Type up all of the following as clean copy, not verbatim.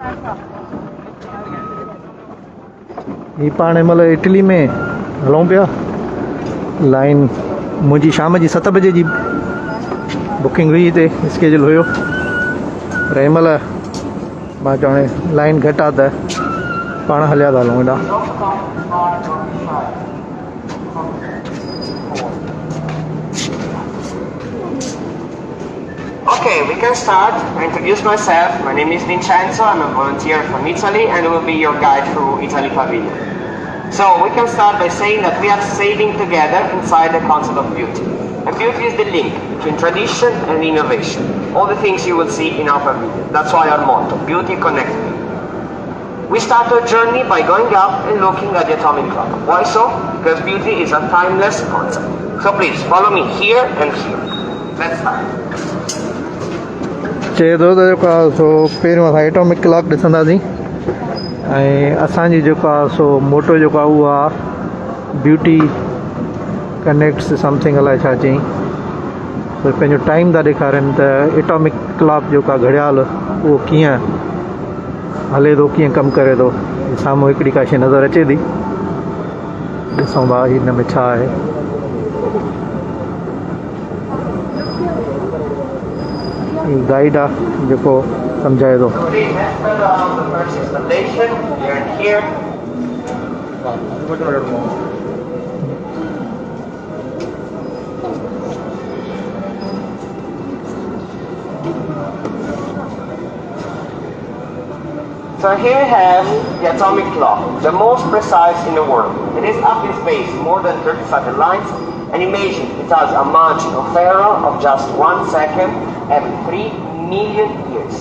ही पाण हिन महिल इटली में हलूं पिया। लाइन मुंहिंजी शाम जी 7 बजे जी बुकिंग हुई, हिते स्केड्यूल हुयो, पर हिन महिल मां चवां लाइन घटि आहे त पाण हलिया था हलूं हेॾा। Okay, we can start. I introduce myself. My name is Vincenzo. I'm a volunteer from Italy and will be your guide through Italy Pavilion. So we can start by saying that we are sailing together inside the concept of beauty. And beauty is the link between tradition and innovation. All the things you will see in our pavilion. That's why our motto, beauty connected. We start our journey by going up and looking at the atomic clock. Why so? Because beauty is a timeless concept. So please follow me here and here. Let's start. चए थो त जेको आहे सो पहिरियों असां atomic clock ॾिसंदासीं ऐं असांजी जेको आहे सो मोटो जेको आहे उहो आहे ब्यूटी कनेक्ट्स समथिंग, अलाए छा चई, त पंहिंजो टाइम था ॾेखारनि त एटॉमिक क्लॉक जेको आहे घड़ियाल उहो कीअं हले थो, कीअं कमु करे थो। साम्हूं हिकिड़ी का शइ नज़र अचे थी, ॾिसूं था हिन में छा आहे। गाइड आहे जेको सम्झाए थो। So here we have the atomic clock, the most precise in the world. It is up in space, more than 30 satellites, and imagine it has a margin of error of just 1 second every 3 million years.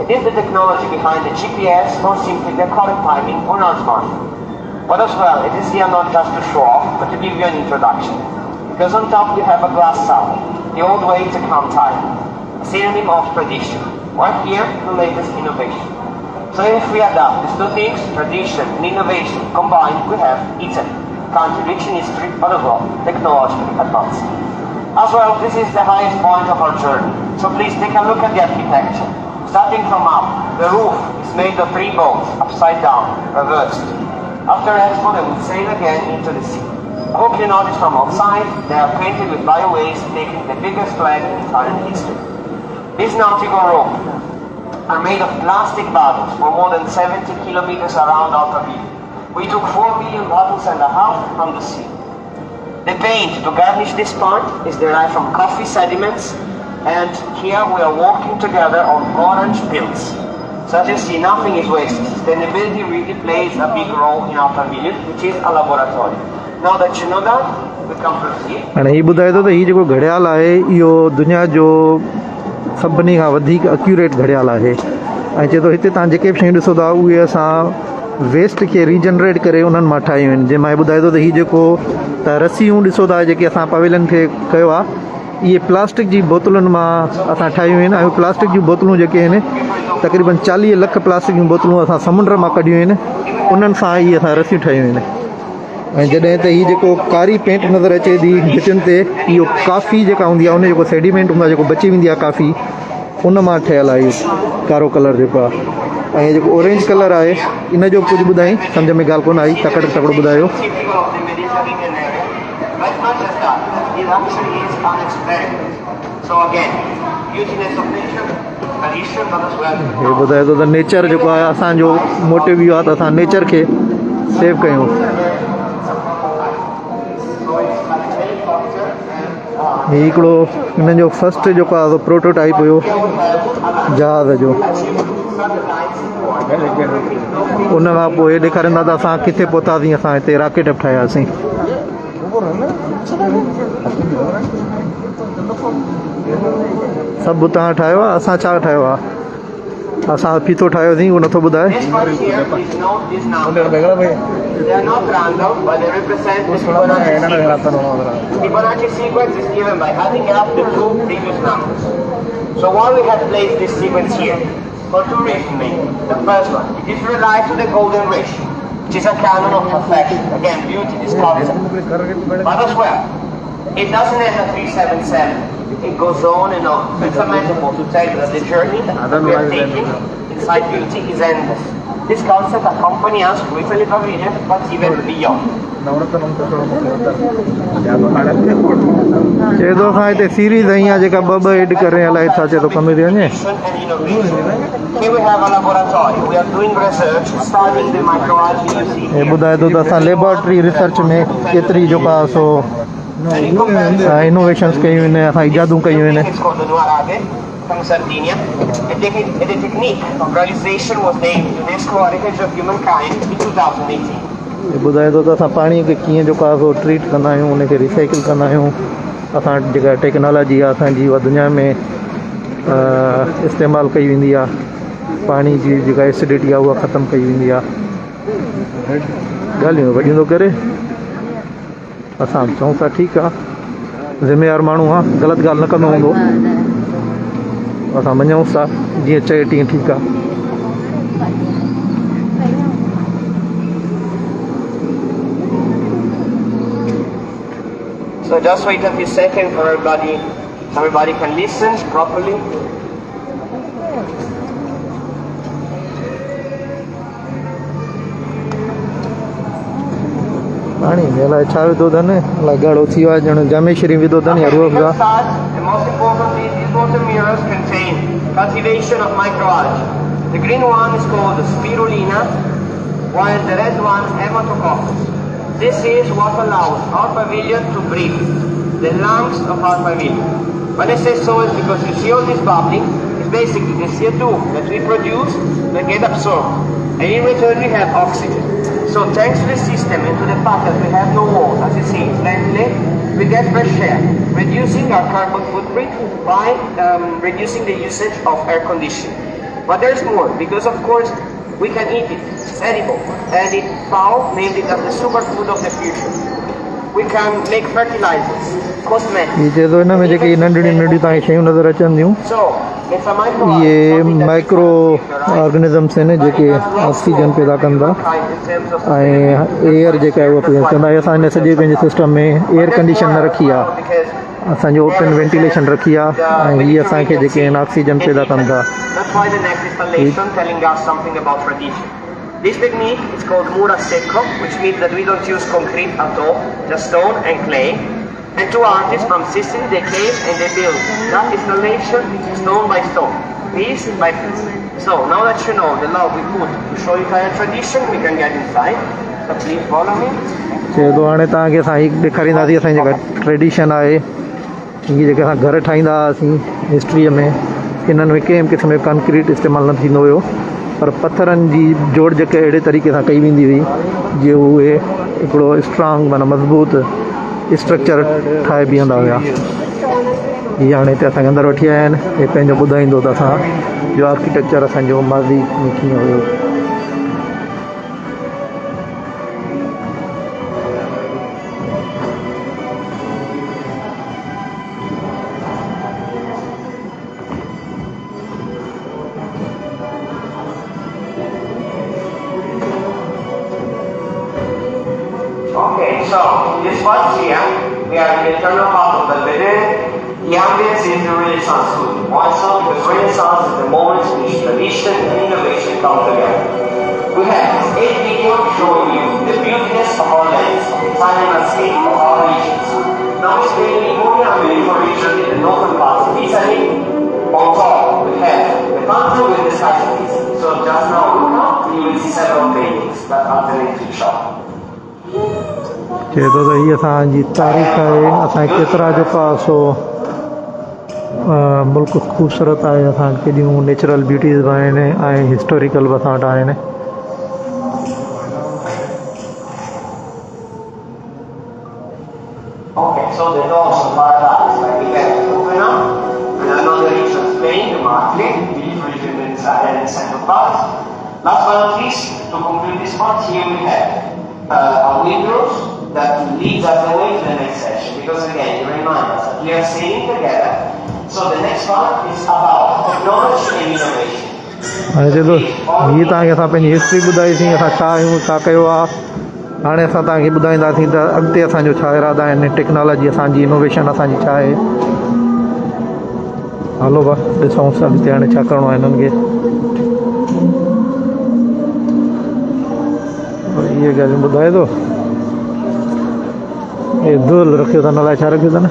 It is the technology behind the GPS, or simply the correct timing on our smartphone. But as well, it is here not just to show off, but to give you an introduction. Because on top you have a glass tower, the old way to count time, a synonym of tradition. Right here, the latest innovation. So if we adapt these two things, tradition and innovation combined, we have Italy, country rich in history, but as well technologically advanced. As well, this is the highest point of our journey. So please take a look at the architecture. Starting from up, the roof is made of 3 boats, upside down, reversed. After Expo, they will sail again into the sea. I hope you notice from outside, they are painted with biowaste, making the biggest flag in Italian history. These nautical ropes are made of plastic bottles for more than 70 kilometers around our pavilion. We took 4 million bottles and a half from the sea. The paint to garnish this part is derived from coffee sediments, and here we are working together on orange peels. So as you see, nothing is wasted. Sustainability really plays a big role in our pavilion, which is a laboratory. Now that you know that, we can proceed. हाणे हीउ ॿुधाए थो त हीउ जेको घड़ियाल आहे इहो दुनिया जो सभिनी खां वधीक एक्यूरेट घड़ियाल आहे। ऐं चए थो हिते तव्हां जेके बि शयूं ॾिसो था उहे असां वेस्ट खे रीजनरेट करे उन्हनि मां ठाहियूं आहिनि। जंहिं मां ॿुधाए थो त हीउ जेको त रसियूं ॾिसो था जेके असां पवेलियन खे कयो आहे, इहे प्लास्टिक जी बोतलुनि मां असां ठाहियूं आहिनि। ऐं प्लास्टिक जूं बोतलूं जेके आहिनि तक़रीबन 40 लख प्लास्टिक जूं बोतलूं असां समुंड मां कढियूं आहिनि, उन्हनि सां इहे असां रसियूं ठाहियूं आहिनि। ऐं जॾहिं त हीउ जेको कारी पेंट नज़र अचे थी भितियुनि ते, इहो काफ़ी जेका हूंदी आहे उन जेको सेडिमेंट हूंदो आहे, जेको बची वेंदी आहे काफ़ी, उन मां ठहियलु आहे इहो कारो कलर जेको आहे। ऐं जेको ऑरेंज कलर आहे इन जो कुझु ॿुधाई सम्झ में ॻाल्हि कोन आई, तकड़ि तकड़ो ॿुधायो। It actually is an experiment. So again, beautiness of nature, tradition, but as well. हे ॿुधाए थो त नेचर जेको आहे असांजो मोटिव इहो आहे त असां नेचर खे सेव कयूं। हीउ हिकिड़ो हिन जो फस्ट जेको आहे प्रोटोटाइप हुयो जहाज़ जो। उन खां पोइ हे ॾेखारींदा त असां किथे पहुतासीं, असां हिते रॉकेट बि ठाहियासीं। सभु तव्हां ठाहियो आहे, असां छा ठाहियो आहे? असां फीथो ठाहियोसीं, उहो नथो ॿुधाए। They are not random, but they represent the Fibonacci sequence. The Fibonacci sequence is given by adding up the 2 previous numbers. So why we have placed this sequence here? For 2 reasons mainly. The first one, it is related to the golden ratio, which is a canon of perfection. Again, beauty, this concept. But as well, it doesn't end at 377. It goes on and on. It's a metaphor to tell you that the journey that we are taking inside beauty is endless. This concept accompanies us to Italy Pavilion, but even beyond. चए थो असां हिते series आई आहे जेका ॿ add करे अलाए छा चए थो कमु थी वञे. And innovation. Here we have a laboratory. We are doing research, studying the microalgae you see hey here. ॿुधाए थो त असां लेबोरेटरी रिसर्च में केतिरी जेका सो इनोवेशन्स कयूं आहिनि, असां इजादूं कयूं आहिनि. It's called the ROLAAK from Sardinia. And the technique of realization was named UNESCO Heritage of Humankind in 2018. हे ॿुधाए थो त असां पाणीअ खे कीअं जेका सो ट्रीट कंदा आहियूं, उनखे रिसाइकिल कंदा आहियूं. असां जेका टेक्नोलॉजी आहे असांजी उहा दुनिया में इस्तेमालु कई वेंदी आहे. पाणी जी जेका एसिडिटी आहे उहा ख़तमु कई वेंदी आहे. ॻाल्हियूं वॾियूं थो करे. असां चऊं था ठीकु आहे, ज़िम्मेवार माण्हू आहे, ग़लति ॻाल्हि न कंदो हूंदो. असां मञूं था जीअं चए तीअं ठीकु आहे. So just wait a few seconds for everybody can listen properly. पाणी में अलाए छा विधो अथनि, अलाए ॻाढ़ो थी वियो आहे ॼण जामेश्वरी विधो अथनि या रूह Let's Afza. start. The most important is these water mirrors contain cultivation of microalgae. The green one is called spirulina, while the red one hematococcus. This is what allows our pavilion to breathe, the lungs of our pavilion. When I say so, it's because you see all this bubbling, it's basically the CO2 that we produce that get absorbed. And in return we have oxygen. So thanks to the system and to the fact that we have no walls, as you see, friendly, we get fresh air, reducing our carbon footprint by reducing the usage of air conditioning. But there's more, because of course we can eat it, it's edible, and it FAO named it as the superfood of the future. We can make fertilizers, cosmetics. ये चए थो हिन में जेके नंढड़ियूं नंढियूं तव्हांखे शयूं नज़र अचनि थियूं, So it's a ये microalgae. माइक्रो ऑर्गेनिज़म्स आहिनि जेके ऑक्सीजन पैदा कनि था ऐं एयर जेका आहे उहा कंदा. असां हिन सॼे पंहिंजे सिस्टम में एयर कंडीशन न रखी आहे, असांजो ओपन वेंटिलेशन रखी आहे ऐं हीअ असांखे जेके आहिनि ऑक्सीजन पैदा कनि था. That's why the next installation telling us something about tradition. This technique is called mura secco, which means that we don't use concrete at all, just stone and clay. And two artists from Sicily, they came and they built that installation stone by stone, piece by piece. So now that you know the love we put to show you Italian tradition, we can get inside. So please follow me. चए थो हाणे तव्हांखे असां हीअ ॾेखारींदासीं असांजी जेका tradition आहे, हीअ जेके असां घर ठाहींदा हुआसीं हिस्ट्रीअ में, हिननि में कंहिं क़िस्म जो कंक्रीट इस्तेमालु न थींदो हुयो, पर पथरनि जी जोड़ जेके अहिड़े तरीक़े सां कई वेंदी हुई जीअं उहे हिकिड़ो स्ट्रांग माना मज़बूत स्ट्रक्चर ठाहे बीहंदा हुया. हीअ हाणे हिते असांखे अंदरि वठी आया आहिनि. हे पंहिंजो ॿुधाईंदो त असां जो आर्किटेक्चर असांजो माज़ी में कीअं हुयो. Okay, so this part here, we are in the internal part of the building. The ambience is the Renaissance school. Why so? Because Renaissance is the moment in which tradition and innovation come together. We have 8 videos showing you the beautiness of our lands, of the Italian landscape of our regions. Now it's the Liguria and Veneto region in the northern part of Italy. On top, we have the country with the skylights. So just now look up, you will see several paintings that are the next shot. चए थो त हीअ असांजी तारीख़ आहे, असांजे केतिरा जेका सो मुल्क ख़ूबसूरत आहे, असां केॾियूं नेचुरल ब्यूटीज़ बि आहिनि ऐं हिस्टोरिकल बि असां वटि आहिनि. Okay, so the doors of paradise, like we have open up, and another region of Spain, the Martley, the region in the central part. Last but not least, to complete this part, here we have our windows that leads us away to the next section. Because again, you remind us that we are sitting together. So the next part is about technology and innovation. हाणे चए थो हीअ तव्हांखे असां पंहिंजी history ॿुधाईसीं, असां छा आहियूं, छा कयो आहे. हाणे असां तव्हांखे ॿुधाईंदासीं त अॻिते असांजो छा इरादा आहिनि, टेक्नोलॉजी असांजी, इनोवेशन असांजी छा आहे. हलो बा ॾिसूं अॻिते हाणे छा करिणो आहे हिननि खे. ये ॻाल्हियूं ॿुधाए थो हे धूल रखियो अथनि अलाए छा रखियो अथनि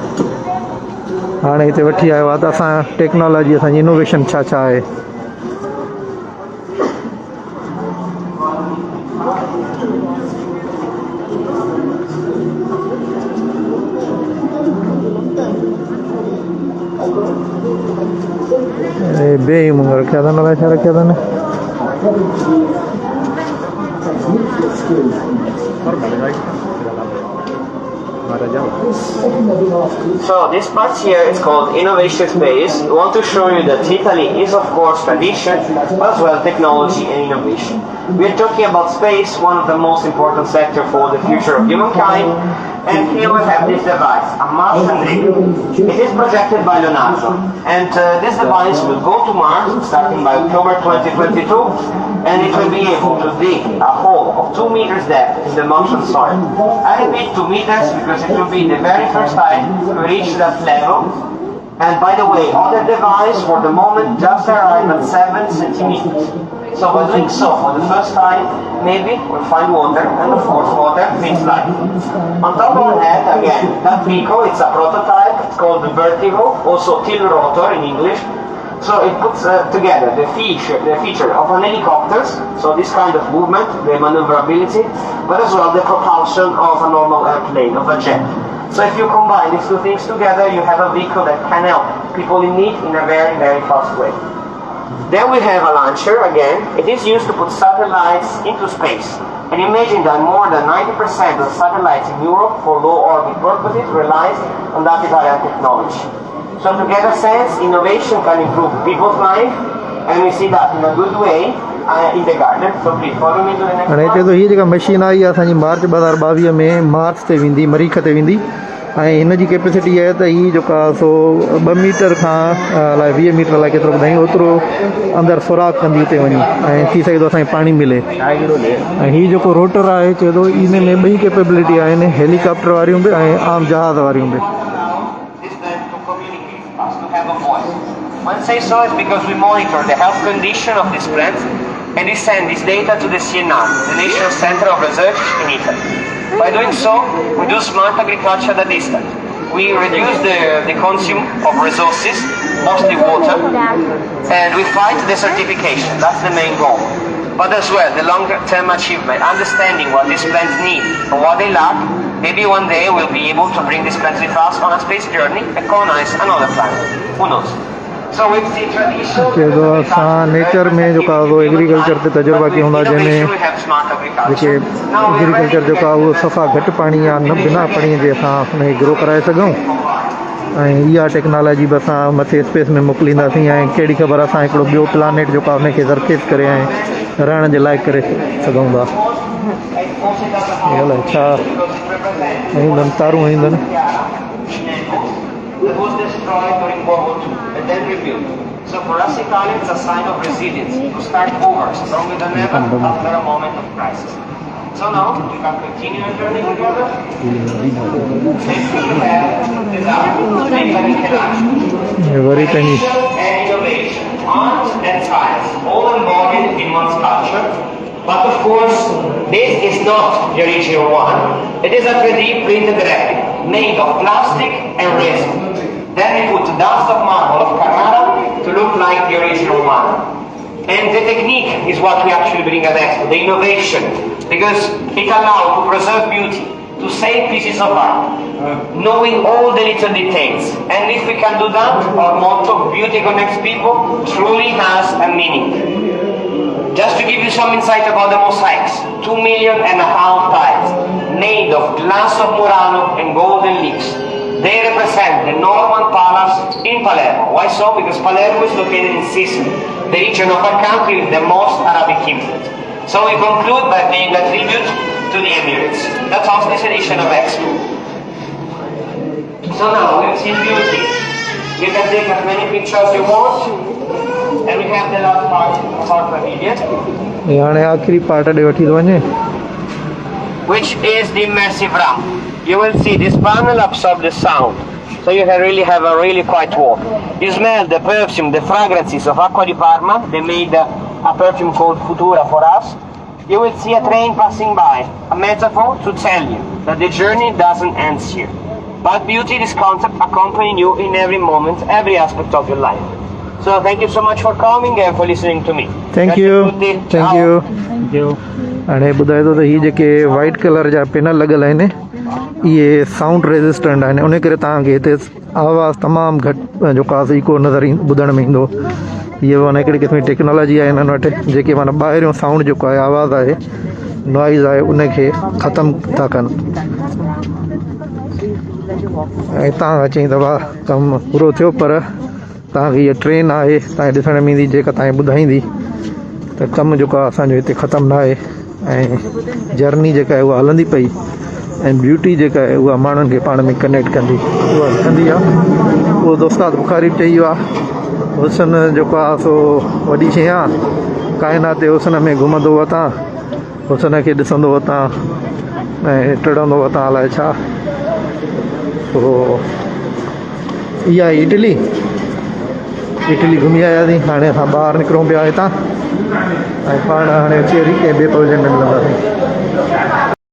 हाणे हिते वठी आयो आहे त असां टेक्नोलॉजी असांजी इनोवेशन छा छा आहे बे ही मुंग रखिया अथनि अलाए छा रखिया अथनि So this part here is called Innovation Space. We want to show you that Italy is of course tradition, but as well technology and innovation. We are talking about space, one of the most important sectors for the future of humankind. And here we have this device, a Martian rig. It is projected by Leonardo. And this device will go to Mars starting by October 2022. And it will be able to dig a hole of 2 meters depth in the Martian soil. I repeat 2 meters because it will be the very first time to reach that level. And by the way, other device for the moment just arrived at 7 centimeters. So by doing so for the first time, maybe we'll find water, and of course water means life. On top of that, again, that vehicle, it's a prototype, it's called the Vertigo, also till rotor in English. So it puts together the feature of an helicopter, so this kind of movement, the maneuverability, but as well the propulsion of a normal airplane, of a jet. So if you combine these two things together, you have a vehicle that can help people in need in a very, very fast way. Then we have a launcher, again. It is used to put satellites into space. And imagine that more than 90% of satellites in Europe for low orbit purposes relies on that Italian technology. So to get a sense, innovation can improve people's life, and we see that in a good way in the garden. So please follow me to the next हाणे हिते one. तो हीअ जेका machine आई आहे असांजी मार्च 2022 में मार्च ते वेंदी मरीख़ ते वेंदी ऐं हिन जी कैपेसिटी आहे त हीअ जेका सो 2 मीटर खां अलाए 20 मीटर अलाए केतिरो ॿुधायूं ओतिरो अंदरि सुराख कंदी हुते वञी ऐं थी सघे थो असांखे पाणी मिले ऐं हीअ जेको रोटर आहे चए थो इन में 2 कैपेबिलिटी आहिनि हेलीकॉप्टर वारियूं बि ऐं आम जहाज़ वारियूं बि When I say so, it's because we monitor the health condition of these plants and we send this data to the CNR, the National Center of Research in Italy. By doing so, we do smart agriculture at a distance. We reduce the consume of resources, mostly water, and we fight desertification. That's the main goal. But as well, the long-term achievement, understanding what these plants need and what they lack. Maybe one day we'll be able to bring these plants with us on a space journey and colonize another planet. Who knows? So with the tradition, असां nature में जेका agriculture ते तजुर्बा कयूं था जंहिंमें जेके agriculture जेका उहो सफ़ा घटि पाणी या न बिना पाणीअ जे असां हुनखे ग्रो कराए सघूं ऐं इहा टेक्नोलॉजी बि असां मथे स्पेस में मोकिलींदासीं ऐं कहिड़ी ख़बर असां हिकिड़ो ॿियो प्लानेट जेको आहे हुनखे ज़रखेज़ करे ऐं रहण जे लाइक़ु करे सघूं था अलाए छा ईंदनि तारूं ईंदनि that was destroyed during World War II and then rebuilt. So for us Italians, it's a sign of resilience to start over stronger than ever after a moment of crisis. So now we can continue our journey together. Very tiny. And innovation, art and science, all embodied in one sculpture. But of course, this is not the original one. It is a 3D printed replica made of plastic and resin. Then we put dust of marble of Carrara to look like the original one. And the technique is what we actually bring at Expo, the innovation, because it allows to preserve beauty, to save pieces of art, knowing all the little details. And if we can do that, our motto, beauty connects people, truly has a meaning. Just to give you some insight about the mosaics, 2.5 million tiles, made of glass of Murano and golden leaves. They represent the Norman Palace in Palermo. Why so? Because Palermo is located in Sicily, the region of our country with the most Arabic influence. So we conclude by paying a tribute to the Emirates. That's our this edition of Expo. So now we've seen beauty. You can take as many pictures as you want. And we have the last part of our pavilion, which is the immersive ramp. You will see this panel absorbs the sound, so you can really have a really quiet walk. You smell the perfume, the fragrances of Acqua di Parma. They made a perfume called Futura for us. you will see a train passing by, a metaphor to tell you that the journey doesn't end here. But beauty, this concept accompanying you in every moment, every aspect of your life. So thank you so much for coming and for listening to me. Thank you Grazie thank tutti. You Ciao. Thank you. हाणे ॿुधाए थो त हीअ जेके white colour जा penal लॻल आहिनि इहे sound resistant आहिनि, उन करे तव्हांखे हिते आवाज़ु तमामु घटि जेको आहे इको नज़र ॿुधण में ईंदो। हीअ माना हिकिड़ी क़िस्म जी टेक्नोलॉजी आहे हिननि वटि जेके माना ॿाहिरियों साउंड जेको आहे आवाज़ु आहे नॉइज़ आहे उनखे ख़तमु था कनि। ऐं तव्हां चई दफ़ा कमु पूरो थियो, पर तव्हांखे हीअ ट्रेन आहे तव्हांखे ॾिसण में ईंदी जेका तव्हांखे ॿुधाईंदी त कमु जेको आहे असांजो हिते ख़तमु न आहे ऐं जर्नी जेका आहे उहा हलंदी पई ऐं ब्यूटी जेका आहे उहा माण्हुनि खे पाण में कनेक्ट कंदी उहा कंदी आहे। उहो दोस्ताद बुखारी बि चई वियो आहे हुसन जेको आहे सो वॾी शइ आहे, काइनात जे हुसन में घुमंदो वतां, हुसन खे ॾिसंदो वतां ऐं टिड़ंदो वतां अलाए छा। पोइ इहा इटली घुमी आयासीं, हाणे असां ॿाहिरि निकिरूं पिया हितां ऐं पाण हाणे कहिड़ी कंहिं ॿिए प्रोजेक्ट में मिलंदासीं।